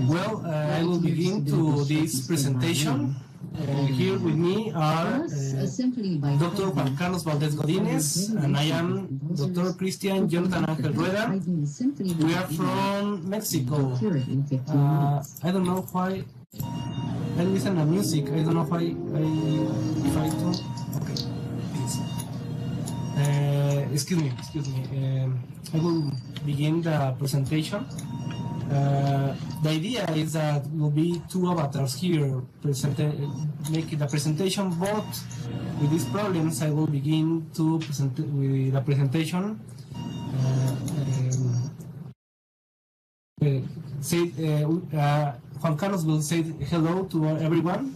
Well, I will begin to this presentation. Here with me are Dr. Juan Carlos Valdes Godines, and I am Dr. Christian Jonathan Angel Rueda. We are from Mexico. I don't know why I listen to music. I don't know why if I do. Okay, please. Excuse me. I will begin the presentation. The idea is that will be two avatars here making the presentation, but with these problems I will begin to present with the presentation. Juan Carlos will say hello to everyone.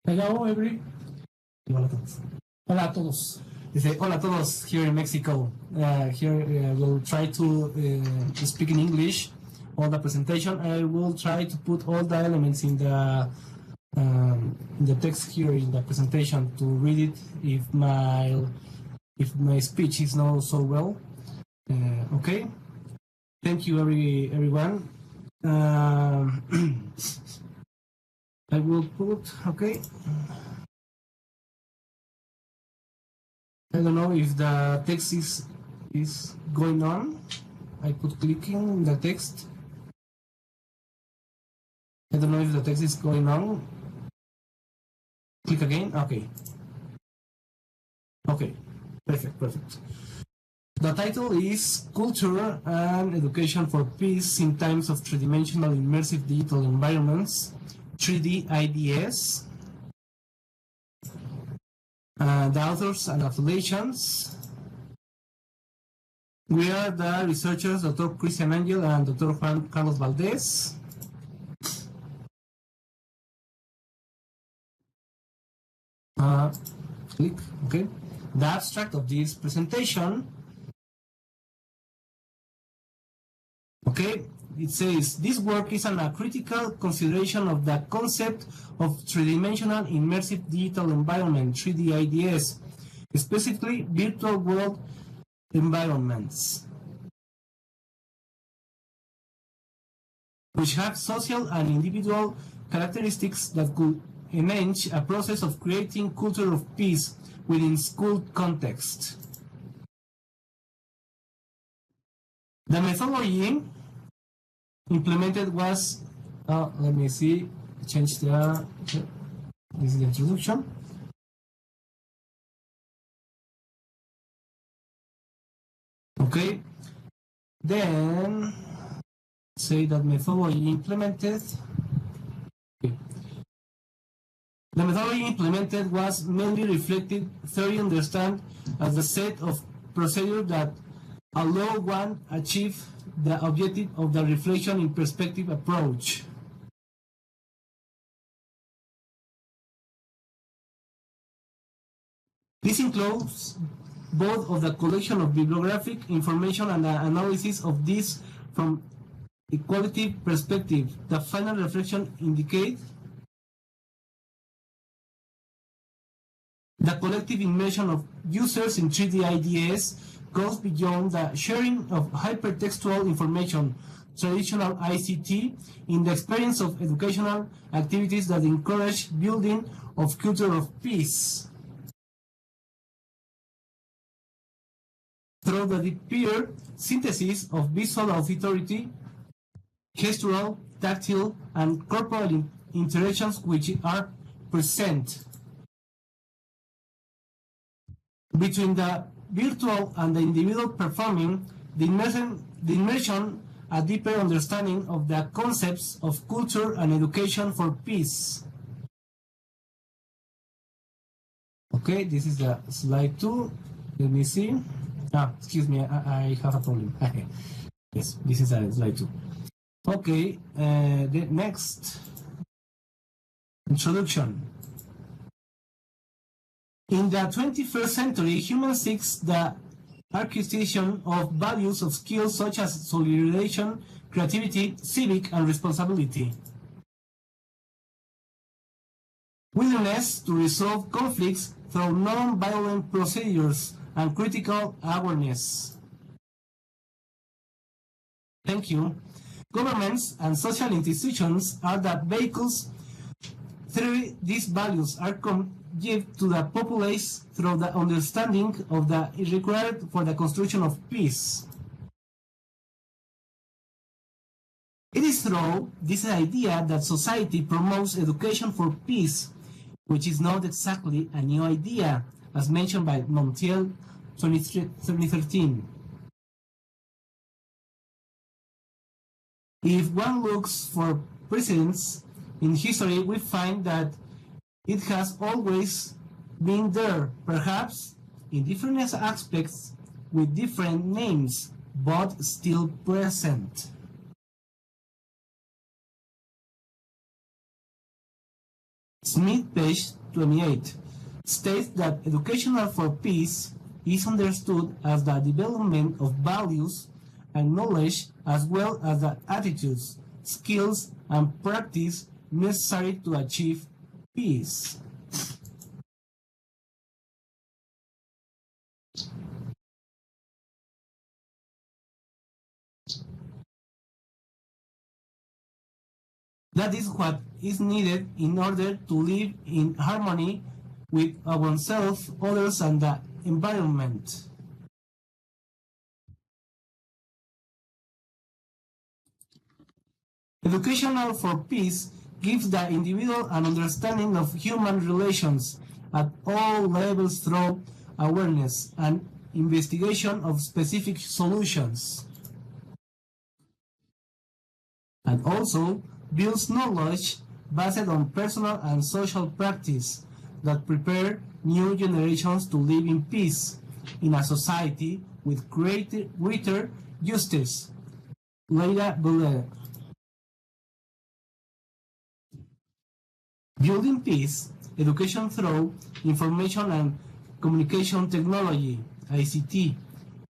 Hello, everyone. Hola a todos. Dice, hola a todos here in Mexico. Here we'll try to speak in English on the presentation. I will try to put all the elements in the text here in the presentation to read it if my speech is not so well. Okay. Thank you, everyone. I will put okay. I don't know if the text is going on. I put clicking the text. I don't know if the text is going on. Click again. Okay. Okay. Perfect. The title is Culture and Education for Peace in Times of Three-Dimensional Immersive Digital Environments, 3D-IDEs. The authors and affiliations. We are the researchers, Dr. Christian Angel and Dr. Juan Carlos Valdes. Click, okay. The abstract of this presentation. Okay, it says, this work is a critical consideration of the concept of three-dimensional immersive digital environment, 3D-IDEs, specifically virtual world environments, which have social and individual characteristics that could enhance a process of creating culture of peace within school context. The methodology implemented was, let me see, change the, this is the introduction. Okay, then say that methodology implemented. Okay. The methodology implemented was mainly reflected theory understand as the set of procedures that allow one achieve the objective of the reflection in perspective approach. This includes both of the collection of bibliographic information and the analysis of this from a qualitative perspective. The final reflection indicates the collective immersion of users in 3D-IDEs goes beyond the sharing of hypertextual information, traditional ICT, in the experience of educational activities that encourage building of culture of peace. Through the peer synthesis of visual auditory, gestural, tactile, and corporal interactions which are present between the virtual and the individual performing, the immersion, a deeper understanding of the concepts of culture and education for peace. Okay, this is the slide 2. Let me see. Excuse me, I have a problem. Yes, this is slide 2. Okay, the next introduction. In the 21st century, humans seek the acquisition of values of skills such as solidarity, creativity, civic, and responsibility. Willingness to resolve conflicts through non-violent procedures and critical awareness. Thank you. Governments and social institutions are the vehicles through these values are give to the populace through the understanding of the required for the construction of peace. It is through this idea that society promotes education for peace, which is not exactly a new idea, as mentioned by Montiel 2013. If one looks for precedents in history, we find that it has always been there, perhaps in different aspects with different names, but still present. Smith, page 28, states that educational for peace is understood as the development of values and knowledge as well as the attitudes, skills, and practice necessary to achieve peace. That is what is needed in order to live in harmony with oneself, others, and the environment. Educational for peace gives the individual an understanding of human relations at all levels through awareness and investigation of specific solutions, and also builds knowledge based on personal and social practice that prepare new generations to live in peace in a society with greater justice. Rueda. Building peace, education through information and communication technology, ICT,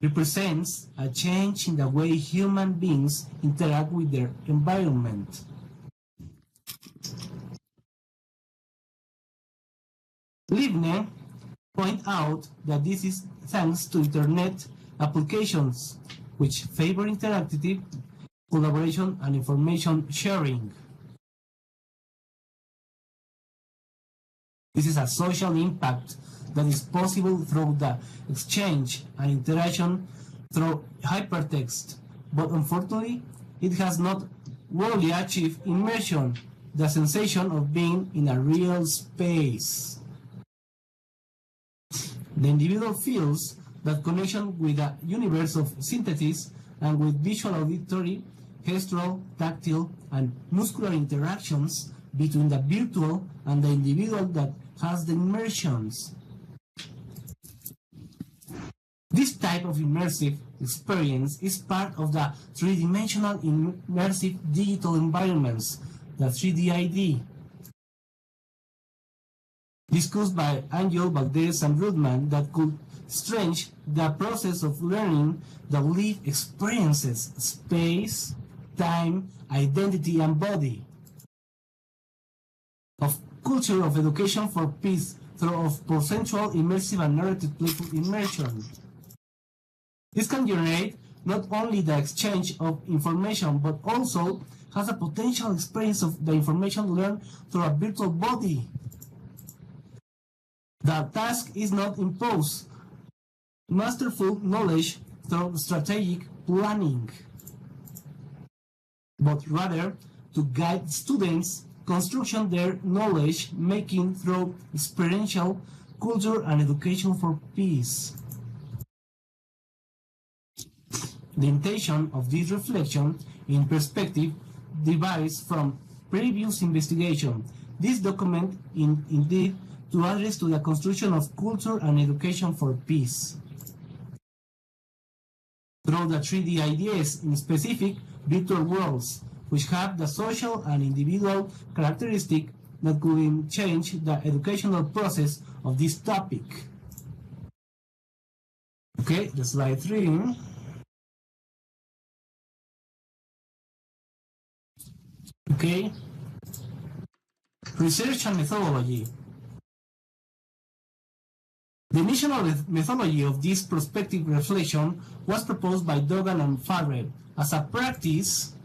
represents a change in the way human beings interact with their environment. Livne points out that this is thanks to Internet applications, which favor interactive collaboration and information sharing. This is a social impact that is possible through the exchange and interaction through hypertext, but unfortunately, it has not fully achieved immersion, the sensation of being in a real space. The individual feels that connection with a universe of synthesis and with visual, auditory, gestural, tactile, and muscular interactions between the virtual and the individual that has the immersions. This type of immersive experience is part of the three-dimensional immersive digital environments, the 3D-IDE, discussed by Angel, Valdes, and Rudman, that could stretch the process of learning the lived experiences, space, time, identity, and body, of culture of education for peace through of percentual, immersive, and narrative playful immersion. This can generate not only the exchange of information, but also has a potential experience of the information learned through a virtual body. The task is not imposed, masterful knowledge through strategic planning, but rather to guide students construction their knowledge making through experiential culture and education for peace. The intention of this reflection in perspective derives from previous investigation. This document indeed to address to the construction of culture and education for peace. Through the 3D-IDEs in specific virtual worlds, which have the social and individual characteristic that could change the educational process of this topic. Okay, the slide 3. Okay, research and methodology. The initial methodology of this prospective reflection was proposed by Dogan and Farrell as a practice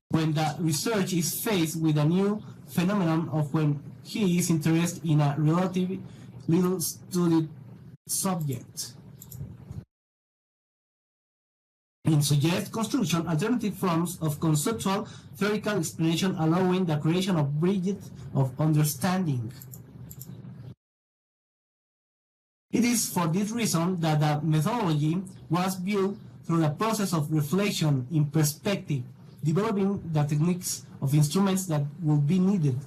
when the researcher is faced with a new phenomenon of when he is interested in a relatively little studied subject. In suggest construction alternative forms of conceptual theoretical explanation allowing the creation of bridges of understanding. It is for this reason that the methodology was built through the process of reflection in perspective, developing the techniques of instruments that will be needed.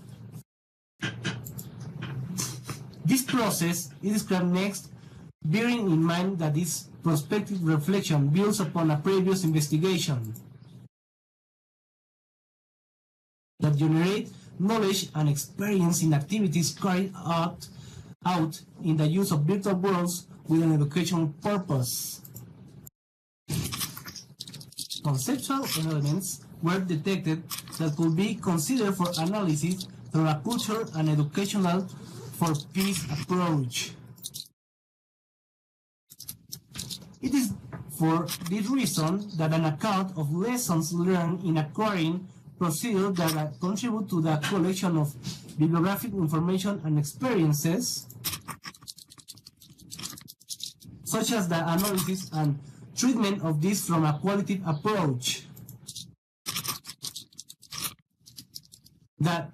This process is described next, bearing in mind that this prospective reflection builds upon a previous investigation that generate knowledge and experience in activities carried out in the use of virtual worlds with an educational purpose. Conceptual elements were detected that could be considered for analysis through a cultural and educational for peace approach. It is for this reason that an account of lessons learned in acquiring procedures that contribute to the collection of bibliographic information and experiences, such as the analysis and treatment of this from a qualitative approach. The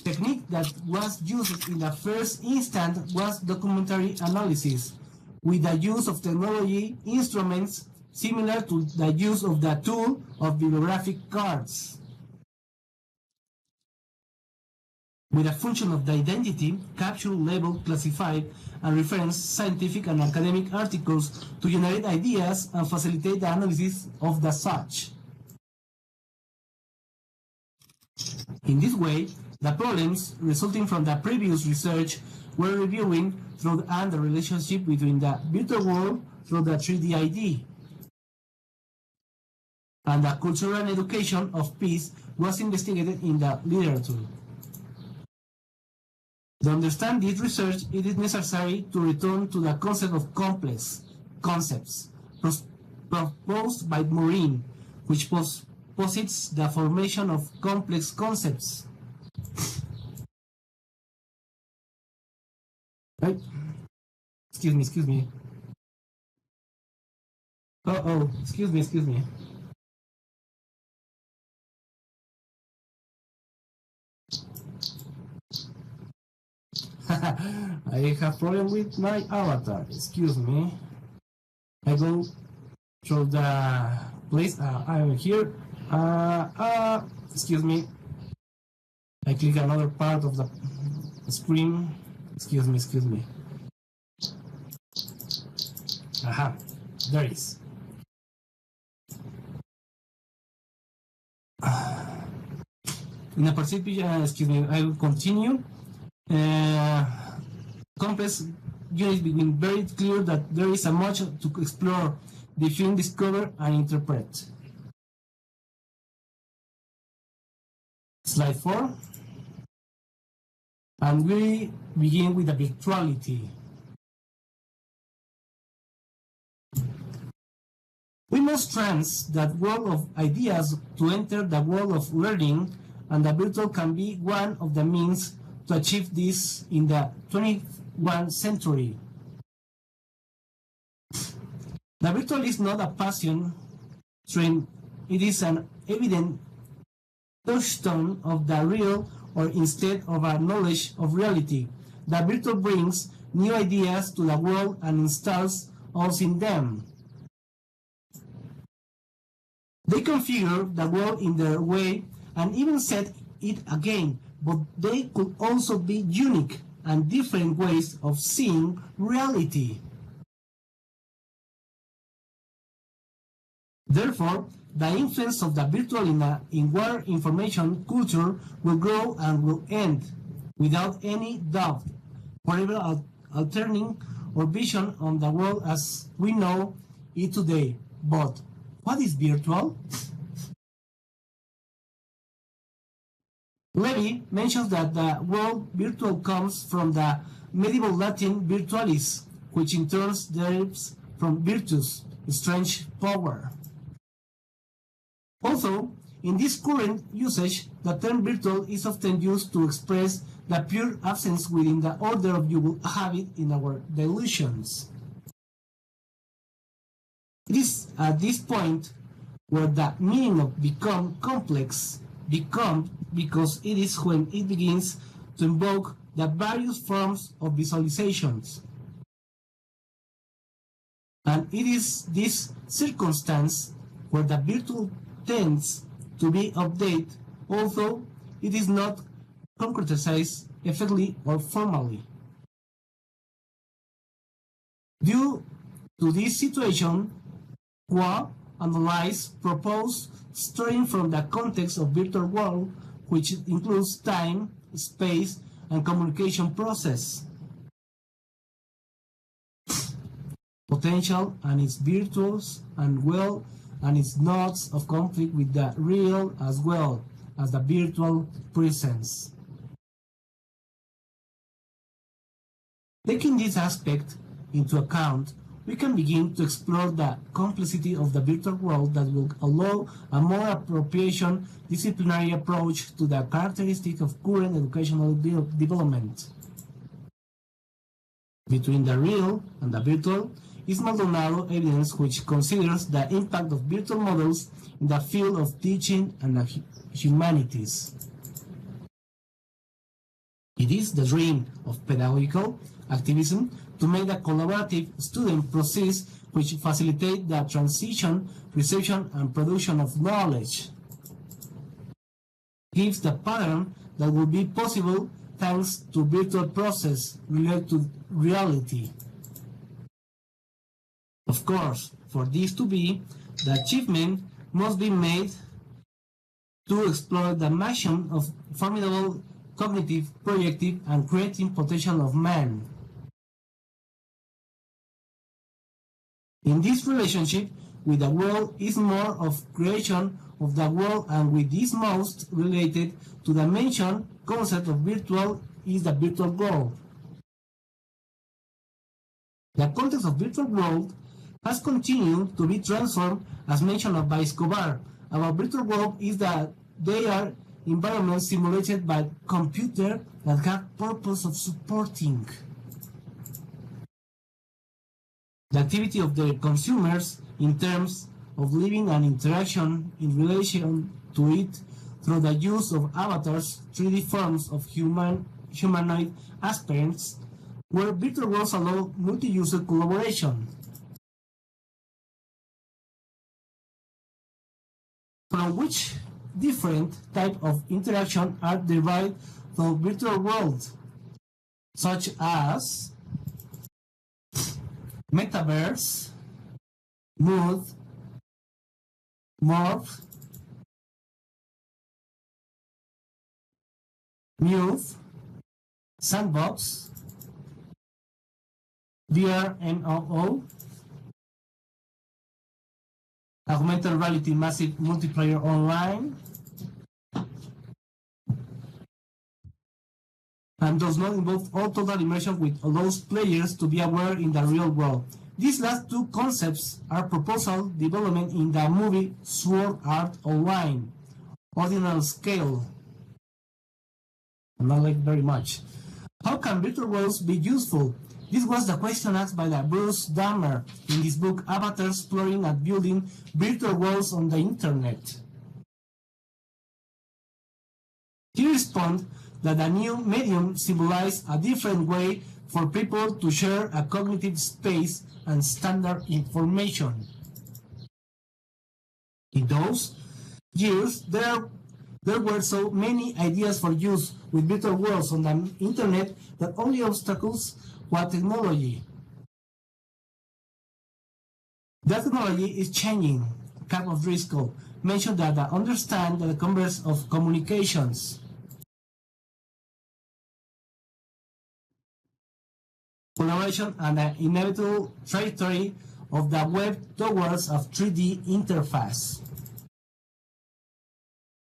technique that was used in the first instance was documentary analysis, with the use of technology instruments similar to the use of the tool of bibliographic cards. With a function of the identity, capture, label, classify, and reference scientific and academic articles to generate ideas and facilitate the analysis of the such. In this way, the problems resulting from the previous research were reviewing through and the relationship between the virtual world through the 3D-IDE. And the cultural and education of peace was investigated in the literature. To understand this research, it is necessary to return to the concept of complex concepts proposed by Morin, which posits the formation of complex concepts. Right? Excuse me. Excuse me. I have problem with my avatar. Excuse me. I go to the place. I am here. Excuse me. I click another part of the screen. Excuse me. Aha, there it is. In a particular, excuse me, I will continue. Complex units become very clear that there is a much to explore, define, discover, and interpret. Slide 4. And we begin with the virtuality. We must trans that world of ideas to enter the world of learning, and the virtual can be one of the means to achieve this in the 21st century. The virtual is not a passion trend, it is an evident touchstone of the real, or instead of a knowledge of reality. The virtual brings new ideas to the world and installs us in them. They configure the world in their way and even set it again, but they could also be unique and different ways of seeing reality. Therefore, the influence of the virtual in war information culture will grow and will end, without any doubt, forever altering our vision on the world as we know it today. But what is virtual? Levy mentions that the word virtual comes from the medieval Latin virtualis, which in turn derives from virtus, strange power. Also, In this current usage, the term virtual is often used to express the pure absence within the order of you will have it in our delusions. It is at this point where the meaning of become complex becomes because it is when it begins to invoke the various forms of visualizations. And it is this circumstance where the virtual tends to be updated, although it is not concretized effectively or formally. Due to this situation, Juan analyzed proposed starting from the context of virtual world, which includes time, space, and communication process, potential and its virtues, and its nodes of conflict with the real as well as the virtual presence. Taking this aspect into account, we can begin to explore the complexity of the virtual world that will allow a more appropriate disciplinary approach to the characteristics of current educational development. Between the real and the virtual is Maldonado evidence which considers the impact of virtual models in the field of teaching and the humanities. It is the dream of pedagogical activism to make a collaborative student process which facilitates the transition, reception, and production of knowledge. Gives the pattern that will be possible thanks to virtual process related to reality. Of course, for this to be, the achievement must be made to explore the maximum of formidable cognitive, projective, and creative potential of man. In this relationship with the world is more of creation of the world, and with this most related to the mentioned concept of virtual is the virtual world. The context of virtual world has continued to be transformed as mentioned by Escobar. Our virtual world is that they are environments simulated by computer that have purpose of supporting the activity of the consumers in terms of living and interaction in relation to it through the use of avatars, 3D forms of humanoid aspirants, where virtual worlds allow multi-user collaboration. From which different types of interaction are derived from virtual worlds, such as metaverse, mood, morph, move, sandbox, VRMOO, augmented reality massive multiplayer online, and does not involve all total immersion, which allows players to be aware in the real world. These last two concepts are proposal development in the movie Sword Art Online, ordinal scale. Not like very much. How can virtual worlds be useful? This was the question asked by Bruce Dahmer in his book Avatars, Exploring and Building Virtual Worlds on the Internet. He responds that a new medium symbolizes a different way for people to share a cognitive space and standard information. In those years, there were so many ideas for use with virtual worlds on the Internet that only obstacles was technology. That technology is changing. Cap of Driscoll mentioned that I understand the converse of communications. Collaboration and the inevitable trajectory of the web towards a 3D interface.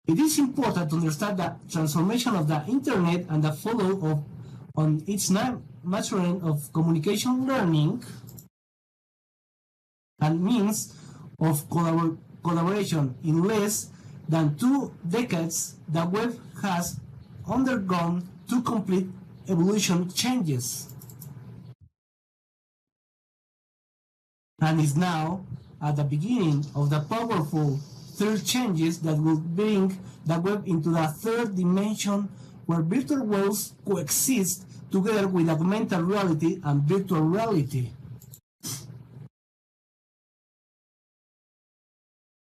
It is important to understand the transformation of the Internet and the follow-up on its maturing of communication learning and means of collaboration in less than 2 decades, the web has undergone 2 complete evolution changes and is now at the beginning of the powerful third changes that will bring the web into the third dimension, where virtual worlds coexist together with augmented reality and virtual reality.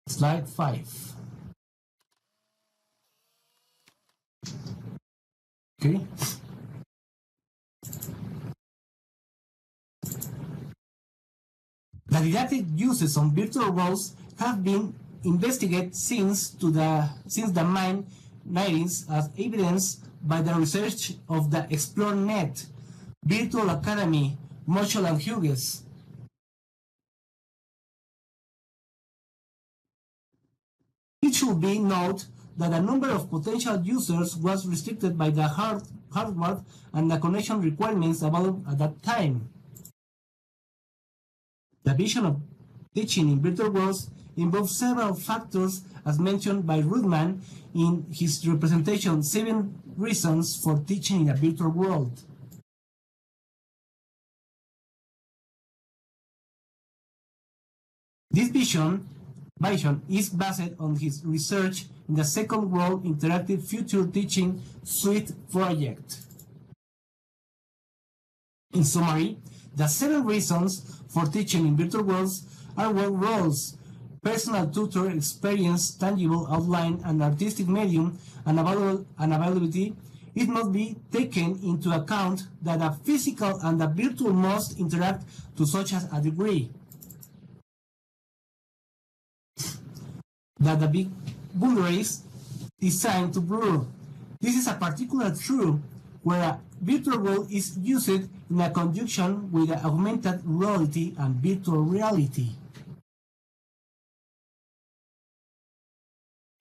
Slide 5. Okay. The didactic uses of virtual worlds have been investigated since the 1990s, as evidenced by the research of the ExploreNet, Virtual Academy, Moschel and Hughes. It should be noted that the number of potential users was restricted by the hardware and the connection requirements available at that time. The vision of teaching in virtual worlds involves several factors, as mentioned by Rudman in his representation, 7 reasons for teaching in a virtual world. This vision is based on his research in the Second World Interactive Future Teaching Suite project. In summary, the 7 reasons for teaching in virtual worlds are work roles, personal tutor experience, tangible outline, and artistic medium and availability. It must be taken into account that the physical and the virtual must interact to such a degree that the big boundaries designed to blur. This is a particular true where a virtual world is used in a conjunction with the augmented reality and virtual reality.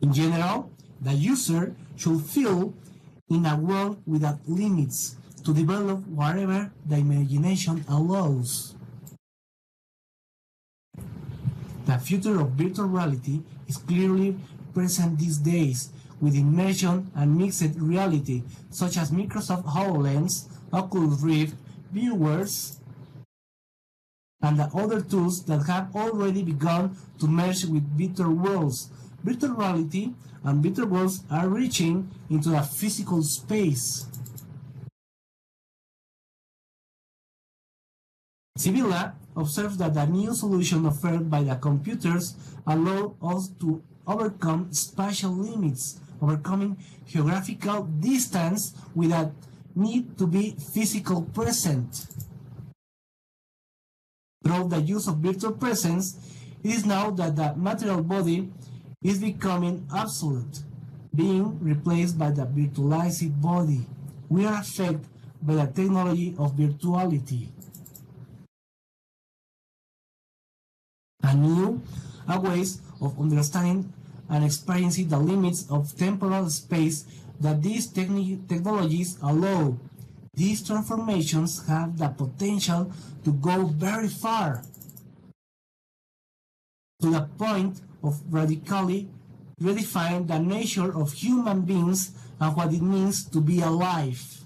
In general, the user should feel in a world without limits to develop whatever the imagination allows. The future of virtual reality is clearly present these days with immersion and mixed reality, such as Microsoft HoloLens, Oculus Rift, viewers, and the other tools that have already begun to merge with virtual worlds. Virtual reality and virtual worlds are reaching into a physical space. Sibilla observes that the new solution offered by the computers allow us to overcome spatial limits, overcoming geographical distance without need to be physically present. Through the use of virtual presence, it is now that the material body is becoming obsolete, being replaced by the virtualized body. We are affected by the technology of virtuality. New ways of understanding and experiencing the limits of temporal space that these technologies allow. These transformations have the potential to go very far, to the point of radically redefining the nature of human beings and what it means to be alive.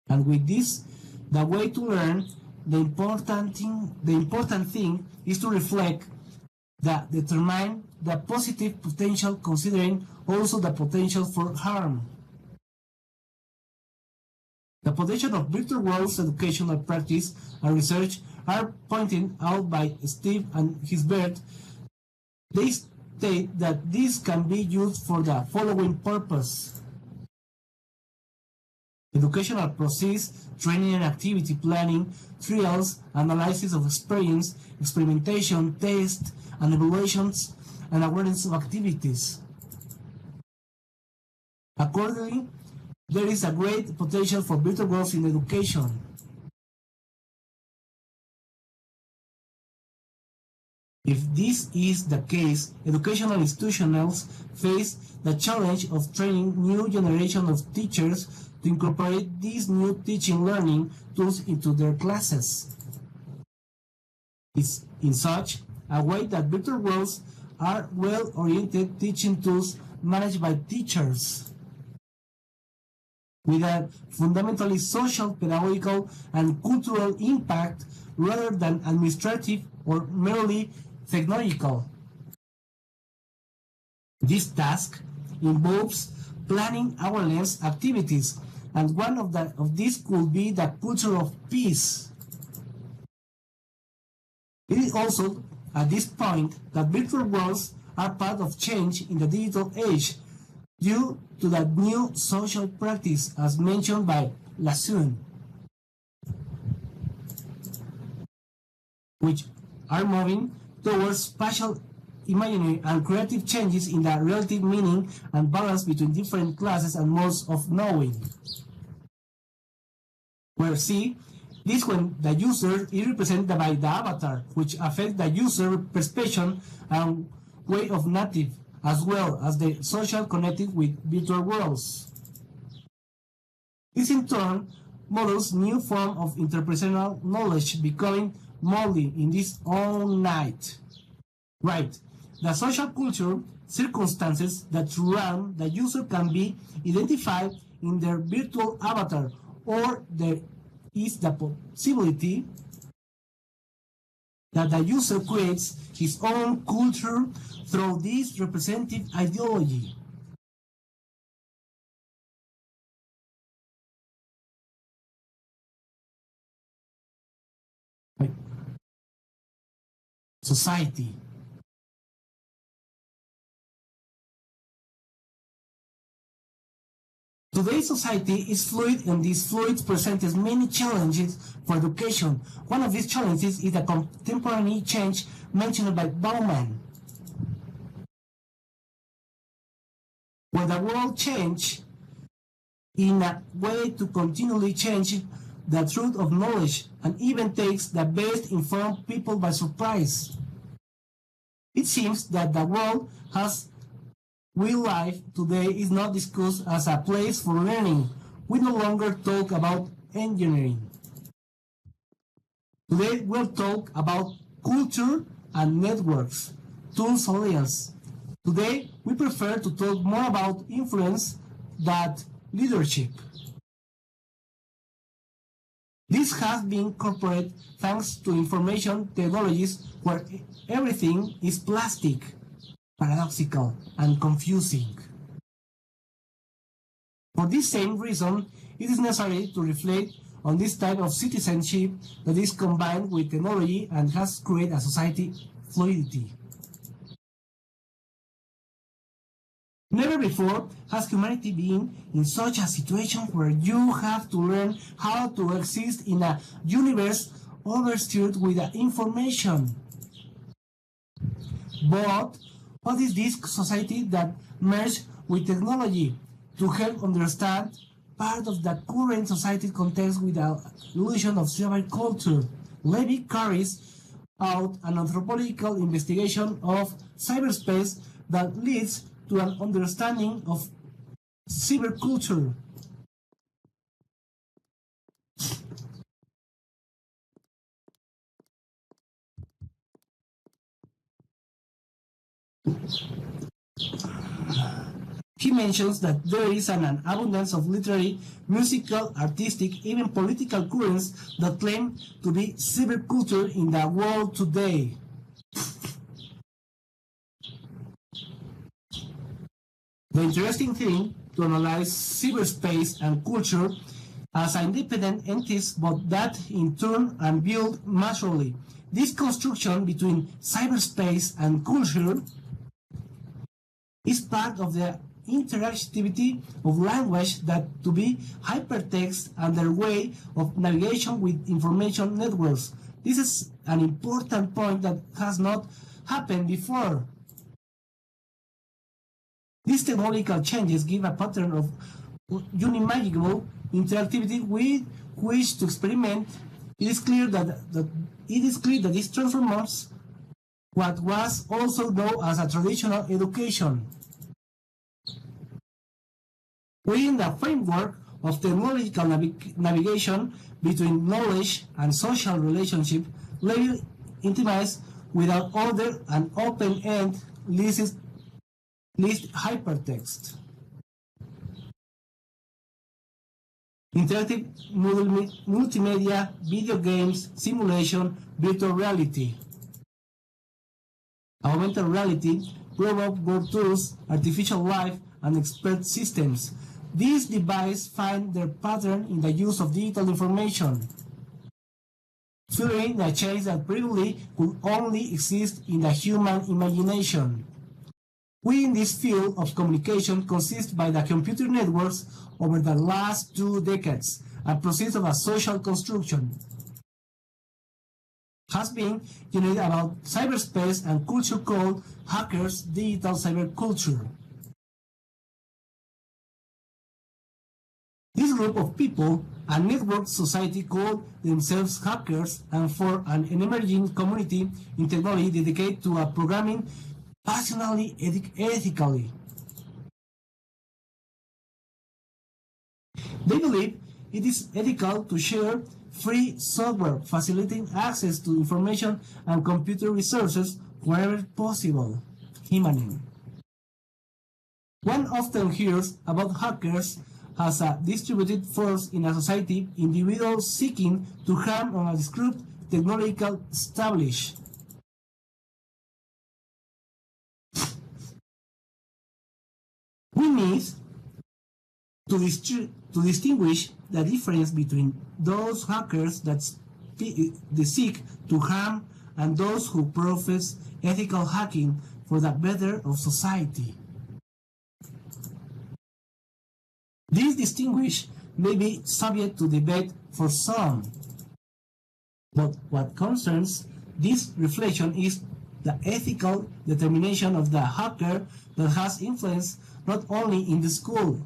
And with this, the way to learn, the important thing is to reflect that determine the positive potential, considering also the potential for harm. The potential of virtual worlds educational practice and research are pointed out by Steve and Gisbert. They state that this can be used for the following purpose: educational process, training and activity planning, trials, analysis of experience, experimentation, tests, and evaluations, and awareness of activities. Accordingly, there is a great potential for virtual worlds in education. If this is the case, educational institutions face the challenge of training new generation of teachers to incorporate these new teaching learning tools into their classes. It's in such a way that virtual worlds are well-oriented teaching tools managed by teachers with a fundamentally social, pedagogical, and cultural impact rather than administrative or merely technological. This task involves planning awareness activities, and one of these could be the culture of peace. It is also at this point that virtual worlds are part of change in the digital age due to the new social practice as mentioned by Lassoon, which are moving towards spatial, imaginary, and creative changes in the relative meaning and balance between different classes and modes of knowing. Where C, this when the user is represented by the avatar, which affects the user perception and way of native, as well as the social connected with virtual worlds. This in turn models new form of interpersonal knowledge becoming moldy in this own night. Right, the social culture circumstances that surround the user can be identified in their virtual avatar, or there is the possibility that the user creates his own culture through this representative ideology. Society. Today's society is fluid, and these fluids present many challenges for education. One of these challenges is the contemporary change mentioned by Bauman, where the world changes in a way to continually change the truth of knowledge and even takes the best informed people by surprise. It seems that the world has real life today is not discussed as a place for learning. We no longer talk about engineering. Today we'll talk about culture and networks, tools alliance. Today we prefer to talk more about influence than leadership. This has been incorporated thanks to information technologies where everything is plastic, paradoxical, and confusing. For this same reason, it is necessary to reflect on this type of citizenship that is combined with technology and has created a society fluidity. Never before has humanity been in such a situation where you have to learn how to exist in a universe overstirred with information. But what is this society that merges with technology to help understand part of the current society context with the illusion of cyber culture? Levy carries out an anthropological investigation of cyberspace that leads to an understanding of cyberculture. He mentions that there is an abundance of literary, musical, artistic, even political currents that claim to be cyberculture in the world today. The interesting thing to analyze cyberspace and culture as independent entities, but that in turn are built naturally. This construction between cyberspace and culture is part of the interactivity of language that to be hypertext and their way of navigation with information networks. This is an important point that has not happened before. These technological changes give a pattern of unimaginable interactivity with which to experiment. It is clear that this transforms what was also known as a traditional education. Within the framework of technological navigation between knowledge and social relationship, Levy intimates without order and open-end list hypertext. Interactive multimedia, video games, simulation, virtual reality. Augmented reality, robot world tools, artificial life, and expert systems. These devices find their pattern in the use of digital information, furthering a change that previously could only exist in the human imagination. We in this field of communication consist by the computer networks over the last 2 decades, a process of a social construction has been generated about cyberspace and culture called hackers' digital cyberculture. This group of people, a network society, call themselves hackers, and for an emerging community in technology dedicated to a programming passionately, ethically. They believe it is ethical to share free software facilitating access to information and computer resources wherever possible. Humaning. One often hears about hackers as a distributed force in a society, individuals seeking to harm or disrupt technological establishment. We need to distinguish the difference between those hackers that seek to harm and those who profess ethical hacking for the better of society. This distinction may be subject to debate for some, but what concerns this reflection is the ethical determination of the hacker that has influence not only in the school.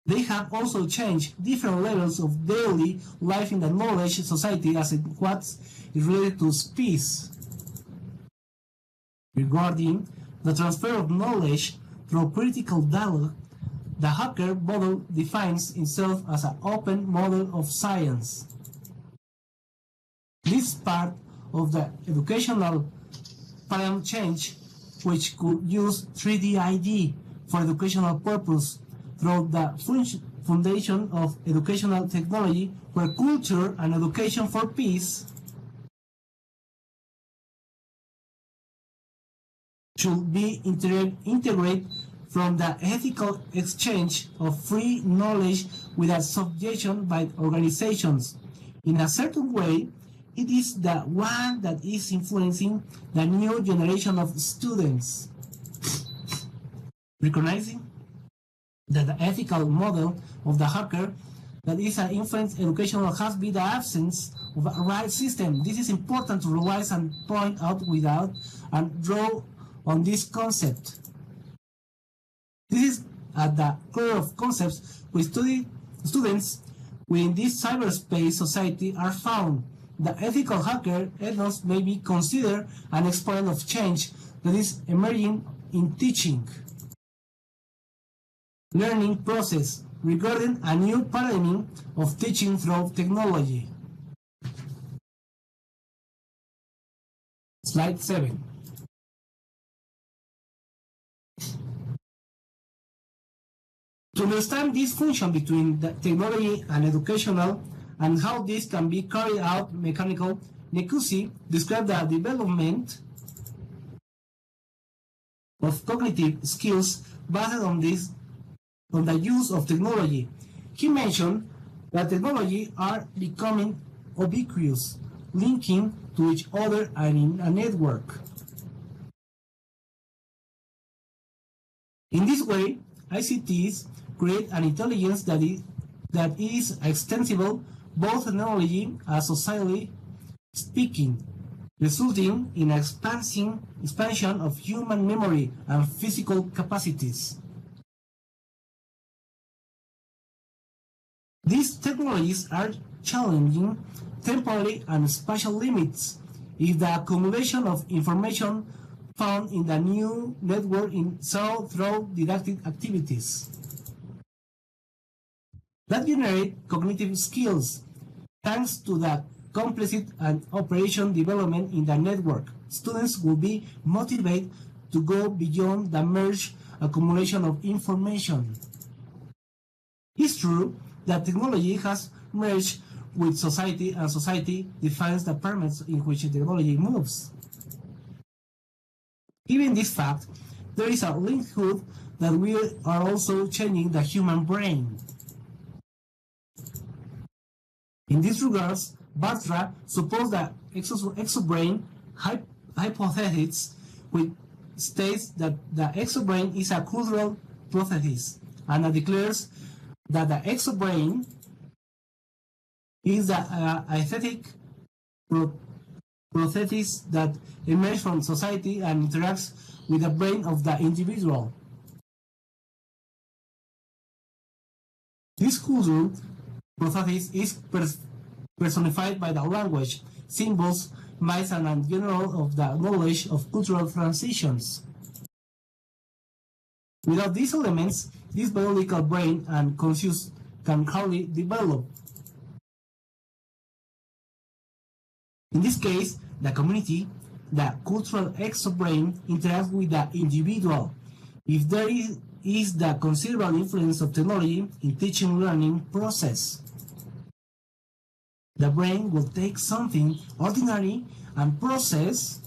They have also changed different levels of daily life in the knowledge society as it what is related to space. Regarding the transfer of knowledge through critical dialogue, the hacker model defines itself as an open model of science. This is part of the educational paradigm change, which could use 3D-IDE for educational purpose through the foundation of educational technology, where culture and education for peace should be integrated from the ethical exchange of free knowledge without subjection by organizations. In a certain way, it is the one that is influencing the new generation of students. Recognizing that the ethical model of the hacker that is an influence educational has been the absence of a right system. This is important to realize and point out without and draw on this concept. This is at the core of concepts which students within this cyberspace society are found. The ethical hacker ethos may be considered an exponent of change that is emerging in teaching learning process regarding a new paradigm of teaching through technology. Slide 7. To understand this function between the technology and educational and how this can be carried out mechanical, Nekusi described the development of cognitive skills based on the use of technology. He mentioned that technology are becoming ubiquitous, linking to each other and in a network. In this way, ICTs create an intelligence that is extensible both technology and socially speaking, resulting in an expansion of human memory and physical capacities. These technologies are challenging temporary and spatial limits if the accumulation of information found in the new network through didactic activities that generate cognitive skills thanks to the complicit and operation development in the network, students will be motivated to go beyond the mere accumulation of information. It's true that technology has merged with society, and society defines the parameters in which technology moves. Given this fact, there is a likelihood that we are also changing the human brain. In this regard, Bartra supposed the exobrain hypothesis, which states that the exobrain is a cultural process, and declares that the exobrain is the aesthetic process that emerges from society and interacts with the brain of the individual. This cultural process is personified by the language, symbols, myths, and general of the knowledge of cultural transitions. Without these elements, this biological brain and conscious can hardly develop. In this case, the community, the cultural exobrain, interacts with the individual. If there is the considerable influence of technology in teaching learning process, the brain will take something ordinary and process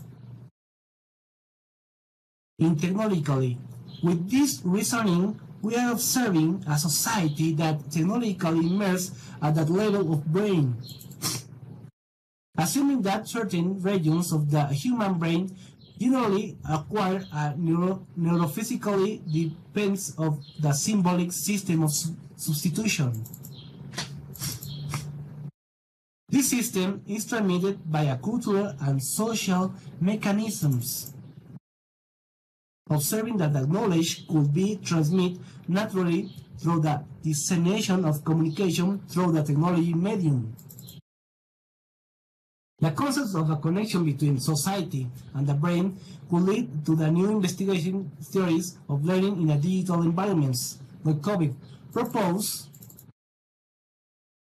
it technologically. With this reasoning, we are observing a society that technologically immersed at that level of brain. Assuming that certain regions of the human brain generally acquire a neurophysically depends of the symbolic system of substitution. This system is transmitted by a cultural and social mechanisms. Observing that the knowledge could be transmitted naturally through the dissemination of communication through the technology medium. The concept of a connection between society and the brain could lead to the new investigation theories of learning in a digital environments. Like COVID propose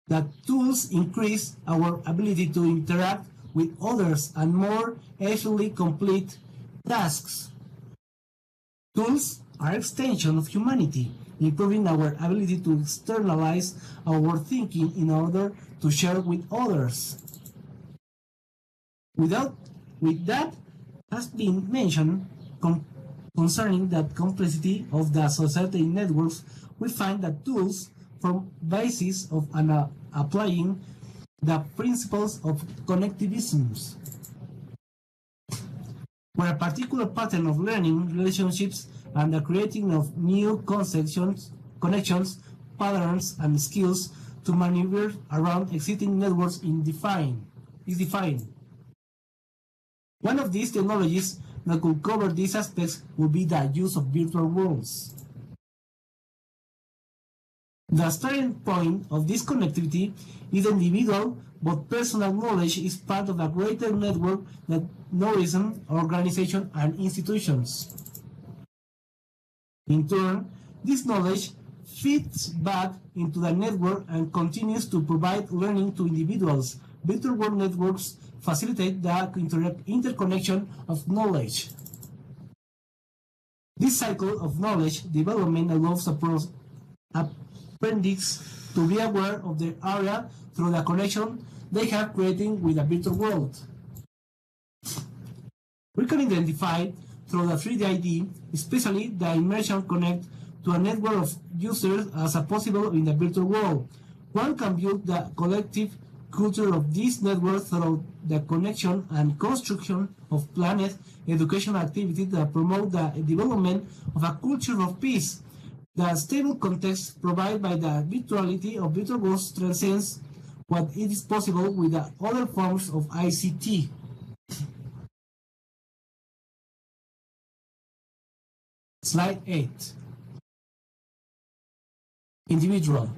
that tools increase our ability to interact with others and more efficiently complete tasks. Tools are extension of humanity, improving our ability to externalize our thinking in order to share with others. With that has been mentioned concerning the complexity of the society networks, we find that tools form basis of applying the principles of connectivism, where a particular pattern of learning relationships and the creating of new connections, patterns, and skills to maneuver around existing networks is defined. One of these technologies that could cover these aspects would be the use of virtual worlds. The starting point of this connectivity is individual, but personal knowledge is part of a greater network that nourishes organizations and institutions. In turn, this knowledge feeds back into the network and continues to provide learning to individuals. Virtual world networks facilitate the interconnection of knowledge. This cycle of knowledge development allows apprentices to be aware of their area through the connection they have created with the virtual world. We can identify through the 3D-IDE, especially the immersion connect to a network of users as possible in the virtual world. One can build the collective culture of this network through the connection and construction of planned educational activities that promote the development of a culture of peace. The stable context provided by the virtuality of virtual worlds transcends what it is possible with the other forms of ICT. Slide 8. Individual.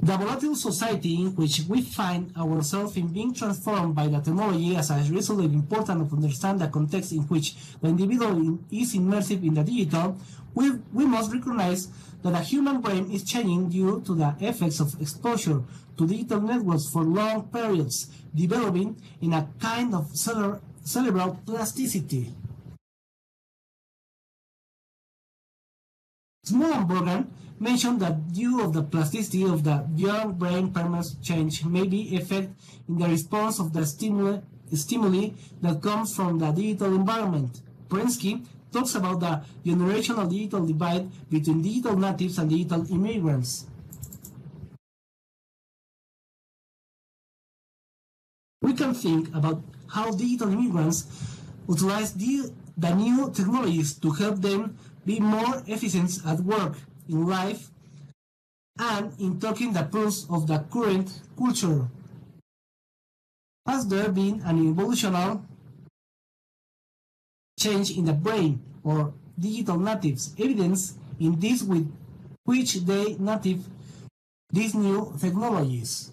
The volatile society in which we find ourselves in being transformed by the technology as a result of important to understand the context in which the individual is immersive in the digital, we must recognize that the human brain is changing due to the effects of exposure to digital networks for long periods, developing in a kind of cerebral plasticity. Small and Morgan mentioned that due to the plasticity of the young brain, permanent change may be effect in the response of the stimuli that comes from the digital environment. Prensky talks about the generational digital divide between digital natives and digital immigrants. We can think about how digital immigrants utilize the new technologies to help them be more efficient at work, in life, and in talking the pulse of the current culture. Has there been an evolutionary change in the brain or digital natives? Evidence in this with which they native these new technologies.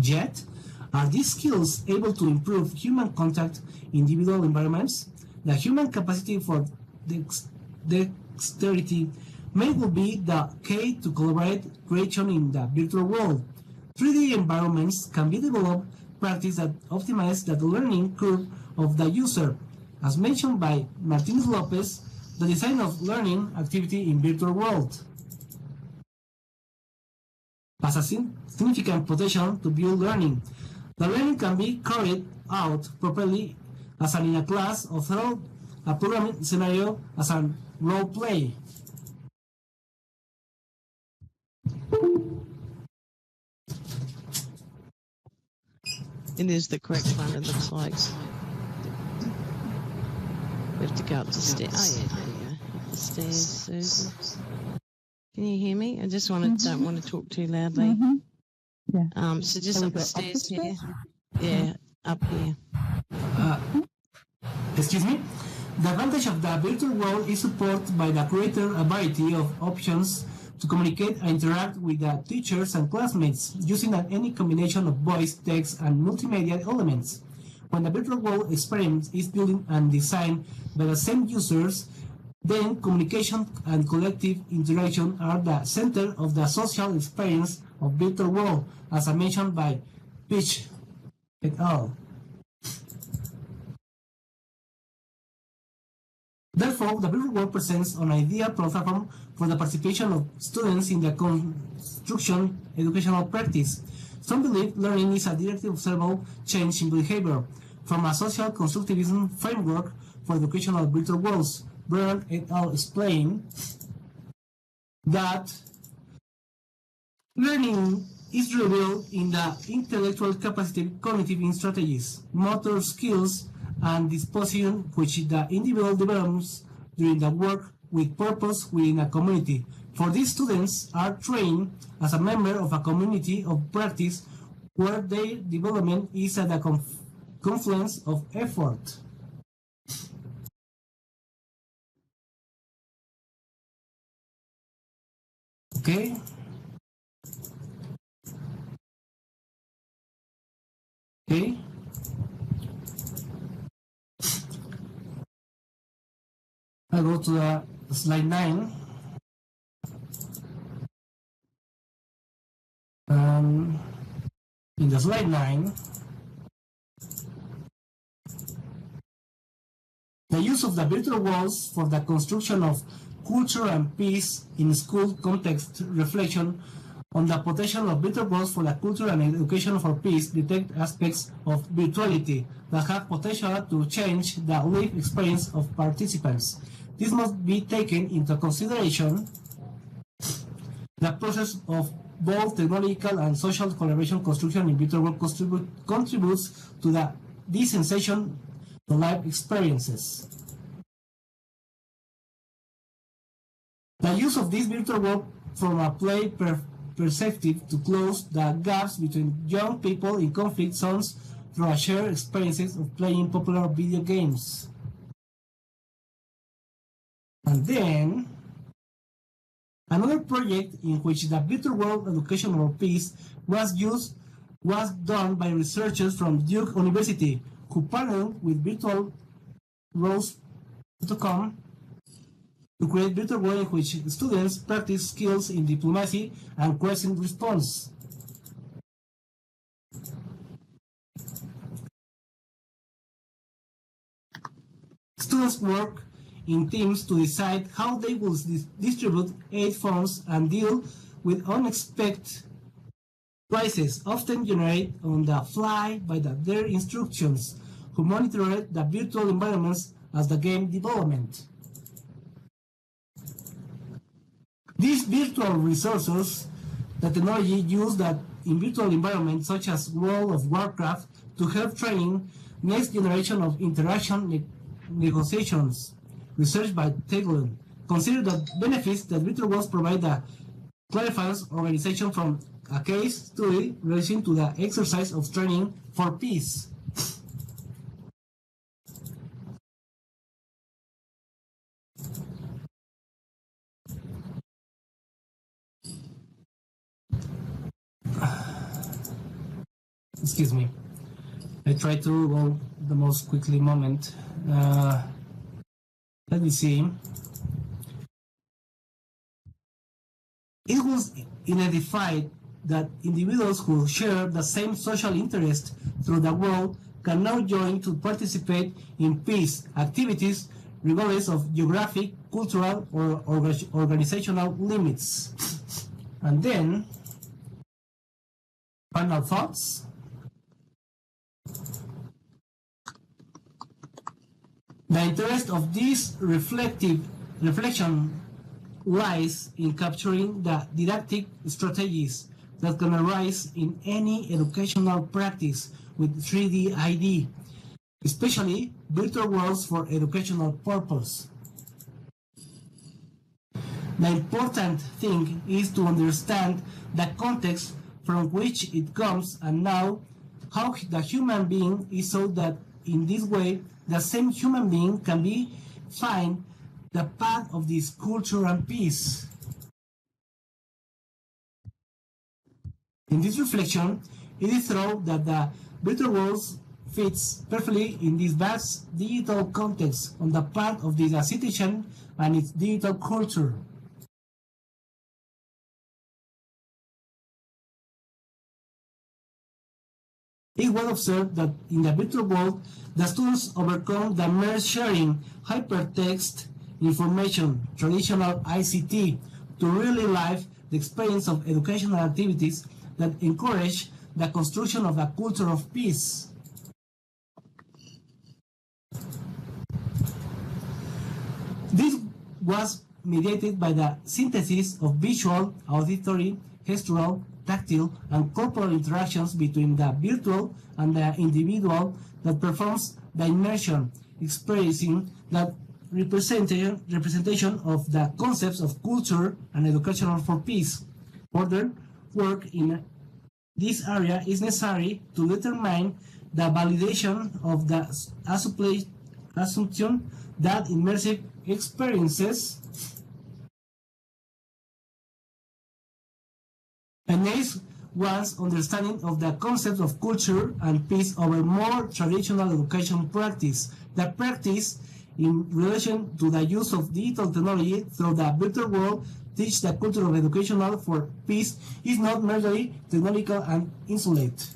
Yet, are these skills able to improve human contact in individual environments? The human capacity for dexterity may well be the key to collaborate creation in the virtual world. 3D environments can be developed practice that optimize the learning curve of the user. As mentioned by Martinez Lopez, the design of learning activity in virtual world has a significant potential to build learning. The learning can be carried out properly as in a class or through a programming scenario as a role play. It is the correct one, it looks like. We have to go up the stairs. Oh yeah, there you go. Up the stairs, Susan. Can you hear me? I just don't want to talk too loudly. Yeah. So just up the stairs here. Yeah, up here. Excuse me? The advantage of the virtual world is supported by the greater variety of options to communicate and interact with the teachers and classmates using any combination of voice, text, and multimedia elements. When the virtual world experience is built and designed by the same users, then communication and collective interaction are the center of the social experience of virtual world, as I mentioned by Pitch et al. Therefore, the virtual world presents an ideal platform for the participation of students in the construction educational practice. Some believe learning is a directly observable change in behavior from a social constructivism framework for educational virtual worlds. Byrne et al. Explain that learning is revealed in the intellectual capacity, cognitive strategies, motor skills, and disposition which the individual develops during the work with purpose within a community. For these students are trained as a member of a community of practice where their development is at a confluence of effort. Okay. Okay. I go to the slide 9. In the slide 9, the use of the virtual worlds for the construction of culture and peace in school context reflection on the potential of virtual worlds for the culture and education for peace detect aspects of virtuality that have potential to change the lived experience of participants. This must be taken into consideration the process of both technological and social collaboration construction in virtual world contributes to the desensation to life experiences. The use of this virtual world from a play perspective to close the gaps between young people in conflict zones through a shared experiences of playing popular video games. And then another project in which the virtual world education for peace was done by researchers from Duke University who partnered with virtualroles.com to create virtual world in which students practice skills in diplomacy and crisis response. Students work in teams to decide how they will distribute aid funds and deal with unexpected crises, often generated on the fly by their instructions, who monitor the virtual environments as the game development. These virtual resources, the technology used in virtual environments such as World of Warcraft to help training next generation of interaction negotiations, research by Teglin, consider the benefits that virtual worlds provide that clarifies organization from a case study relating to the exercise of training for peace. Excuse me. I try to go the most quickly moment. Let me see. It was identified that individuals who share the same social interest through the world can now join to participate in peace activities regardless of geographic, cultural, or organizational limits. And then, final thoughts. The interest of this reflection lies in capturing the didactic strategies that can arise in any educational practice with 3D-ID, especially virtual worlds for educational purpose. The important thing is to understand the context from which it comes and now how the human being is so that in this way the same human being can find the path of this culture and peace. In this reflection, it is thought that the virtual world fits perfectly in this vast digital context on the part of the citizen and its digital culture. It was observed that in the virtual world, the students overcome the mere sharing hypertext information, traditional ICT, to really live the experience of educational activities that encourage the construction of a culture of peace. This was mediated by the synthesis of visual, auditory, gestural, tactile, and corporal interactions between the virtual and the individual that performs the immersion, experiencing that representation of the concepts of culture and educational for peace. Further work in this area is necessary to determine the validation of the assumption that immersive experiences enhance one's understanding of the concept of culture and peace over more traditional education practice. The practice in relation to the use of digital technology through the virtual world teach the culture of educational for peace is not merely technological and insulate.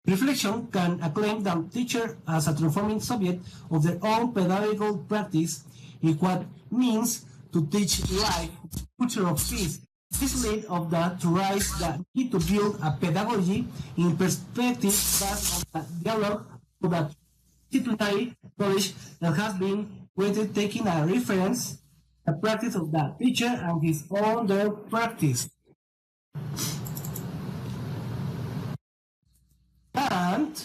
Reflection can acclaim the teacher as a transforming subject of their own pedagogical practice in what means to teach life, culture of peace. This led of that to rise the need to build a pedagogy in perspective based on the dialogue of the disciplinary knowledge that has been created, taking a reference, the practice of the teacher and his own their practice. And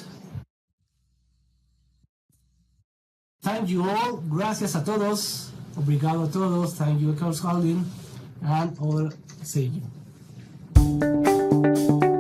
thank you all, gracias a todos, obrigado a todos, thank you, Carlos Godin, and all, see you.